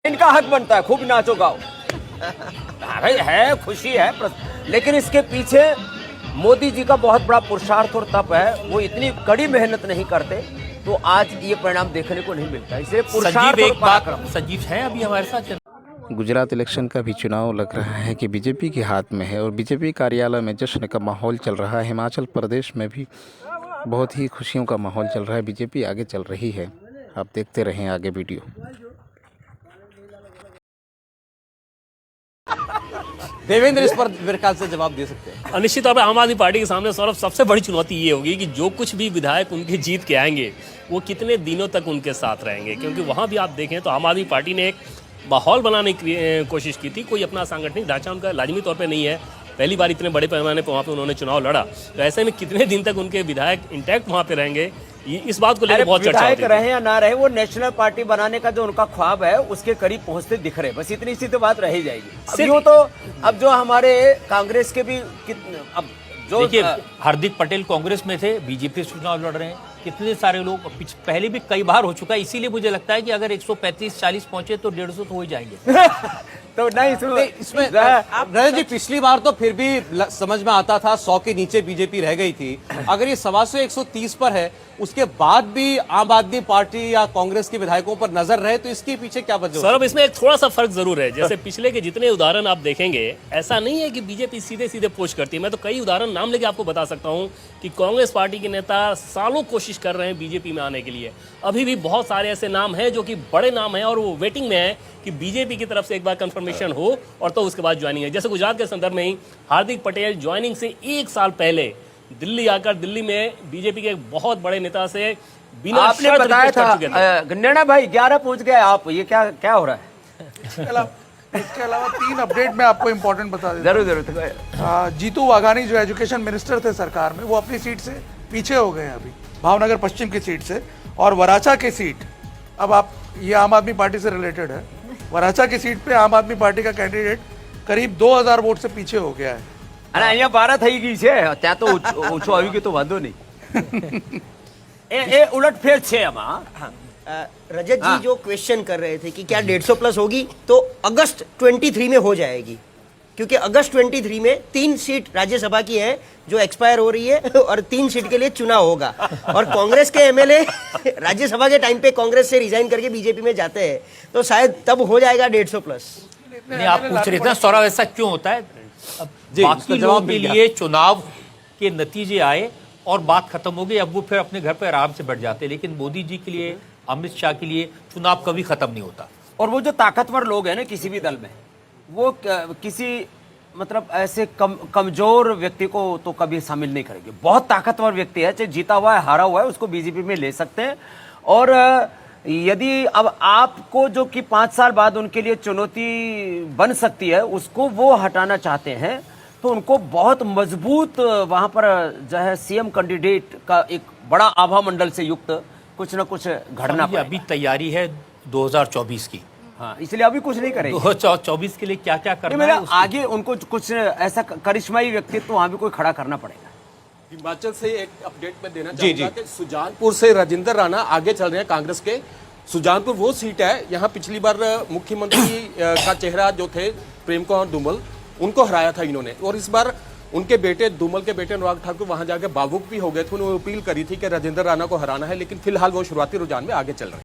इनका हक बनता है, खूब नाचो गाओ। भाई है, खुशी है, लेकिन इसके पीछे मोदी जी का बहुत बड़ा पुरुषार्थ और तप है। वो इतनी कड़ी मेहनत नहीं करते तो आज ये परिणाम देखने को नहीं मिलता। इसलिए पुरुषार्थ और पराक्रम। संजीव है अभी हमारे साथ। गुजरात इलेक्शन का भी चुनाव लग रहा है कि बीजेपी के हाथ में है और बीजेपी कार्यालय में जश्न का माहौल चल रहा है। हिमाचल प्रदेश में भी बहुत ही खुशियों का माहौल चल रहा है। बीजेपी आगे चल रही है। आप देखते रहें आगे वीडियो। देवेंद्र इस पर मेरे ख्याल से जवाब दे सकते हैं। निश्चित तौर पर आम आदमी पार्टी के सामने सौरभ सबसे बड़ी चुनौती ये होगी कि जो कुछ भी विधायक उनके जीत के आएंगे वो कितने दिनों तक उनके साथ रहेंगे, क्योंकि वहां भी आप देखें तो आम आदमी पार्टी ने एक माहौल बनाने की कोशिश की थी। कोई अपना सांगठनिक ढांचा उनका लाजमी तौर पे नहीं है। पहली बार इतने बड़े पैमाने पर वहाँ पे उन्होंने चुनाव लड़ा, तो ऐसे में कितने दिन तक उनके विधायक इंटैक्ट वहाँ पे रहेंगे, इस बात को लेकर बहुत चर्चा होती है। विधायक रहे या ना रहे, वो नेशनल पार्टी बनाने का जो उनका ख्वाब है उसके करीब पहुंचते दिख रहे। बस इतनी सी तो बात रह ही जाएगी। अब जो हमारे कांग्रेस के भी अब जो देखिए, हार्दिक पटेल कांग्रेस में थे, बीजेपी से चुनाव लड़ रहे हैं। कितने सारे लोग पहले भी कई बार हो चुका है। इसीलिए मुझे लगता है कि अगर 135-40 पहुंचे तो 150 तो हो ही जाएंगे। तो नहीं, इसमें रजत जी पिछली बार तो फिर भी समझ में आता था 100 के नीचे बीजेपी रह गई थी। अगर ये 125 130 पर है, उसके बाद भी आम आदमी पार्टी या कांग्रेस के विधायकों पर नजर रहे, तो इसके पीछे क्या वजह? सौरभ, इसमें एक थोड़ा सा फर्क जरूर है। जैसे पिछले के जितने उदाहरण आप देखेंगे, ऐसा नहीं है कि बीजेपी सीधे सीधे पुश करती है। मैं तो कई उदाहरण नाम लेके आपको बता सकता हूं कि कांग्रेस पार्टी के नेता सालों कोशिश कर रहे हैं बीजेपी में आने के लिए। अभी भी बहुत सारे ऐसे नाम हैं जो कि बड़े नाम हैं और वो वेटिंग में है कि बीजेपी की तरफ से एक बार कंफर्मेशन हो और तो उसके बाद ज्वाइनिंग है। जैसे गुजरात के संदर्भ में ही हार्दिक पटेल ज्वाइनिंग से 1 साल पहले दिल्ली आकर दिल्ली में बीजेपी के एक बहुत बड़े नेता से बिना आपने बताया था गन्नेड़ा भाई 11 पहुंच गए आप, ये क्या हो रहा है? इसके अलावा 3 अपडेट मैं आपको इम्पोर्टेंट बता देता हूं। जरूर। जीतू वाघानी जो एजुकेशन मिनिस्टर थे सरकार में, वो अपनी सीट से पीछे हो गए हैं अभी, भावनगर पश्चिम की सीट से। और वराछा की सीट, अब आप, ये आम आदमी पार्टी से रिलेटेड है, वराछा की सीट पे आम आदमी पार्टी का कैंडिडेट करीब 2000 वोट से पीछे हो गया है। અને અહીંયા 12 થઈ ગઈ છે, ત્યાં તો ઓછો આવી ગયો તો વાંધો નહીં। એ ઉલટફેર છે આમાં। रजत जी जो क्वेश्चन कर रहे थे कि क्या 150 प्लस होगी, तो अगस्त 23 में हो जाएगी, क्योंकि अगस्त 23 में 3 सीट राज्यसभा की है जो एक्सपायर हो रही है और 3 सीट के लिए चुनाव होगा। और कांग्रेस के एमएलए राज्यसभा के टाइम पे कांग्रेस से रिजाइन करके बीजेपी में जाते हैं, तो शायद तब हो जाएगा 150 प्लस। नहीं, आप पूछ रहे थे सौरभ ऐसा क्यों होता है? बाकी लोगों के लिए चुनाव के नतीजे आए और बात खत्म हो गई, अब वो फिर अपने घर पे आराम से बैठ जाते हैं। लेकिन मोदी जी के लिए, अमित शाह के लिए चुनाव कभी खत्म नहीं होता। और वो जो ताकतवर लोग हैं ना किसी भी दल में, वो किसी मतलब ऐसे कमजोर व्यक्ति को तो कभी शामिल नहीं करेंगे। बहुत ताकतवर व्यक्ति है, चाहे जीता हुआ है हारा हुआ है, उसको बीजेपी में ले सकते हैं। और यदि अब आपको जो कि 5 साल बाद उनके लिए चुनौती बन सकती है, उसको वो हटाना चाहते हैं, तो उनको बहुत मजबूत वहां पर जो है सीएम कैंडिडेट का एक बड़ा आभा मंडल से युक्त कुछ ना कुछ घटना पड़ेगा। अभी तैयारी है 2024 की। हाँ, इसलिए अभी कुछ नहीं करेंगे। 2024 के लिए क्या क्या करना है आगे उनको कुछ ऐसा करिश्माई व्यक्तित्व वहां भी कोई खड़ा करना पड़ेगा। हिमाचल से एक अपडेट में देना चाहूंगा कि सुजानपुर से राजेंद्र राणा आगे चल रहे हैं कांग्रेस के। सुजानपुर वो सीट है, यहाँ पिछली बार मुख्यमंत्री का चेहरा जो थे प्रेम कुमार धूमल, उनको हराया था इन्होंने। और इस बार उनके बेटे धूमल के बेटे अनुराग ठाकुर वहां जाकर भावुक भी हो गए थे। उन्होंने अपील करी थी कि राजेंद्र राणा को हराना है, लेकिन फिलहाल वो शुरुआती रुझान में आगे चल रहे हैं।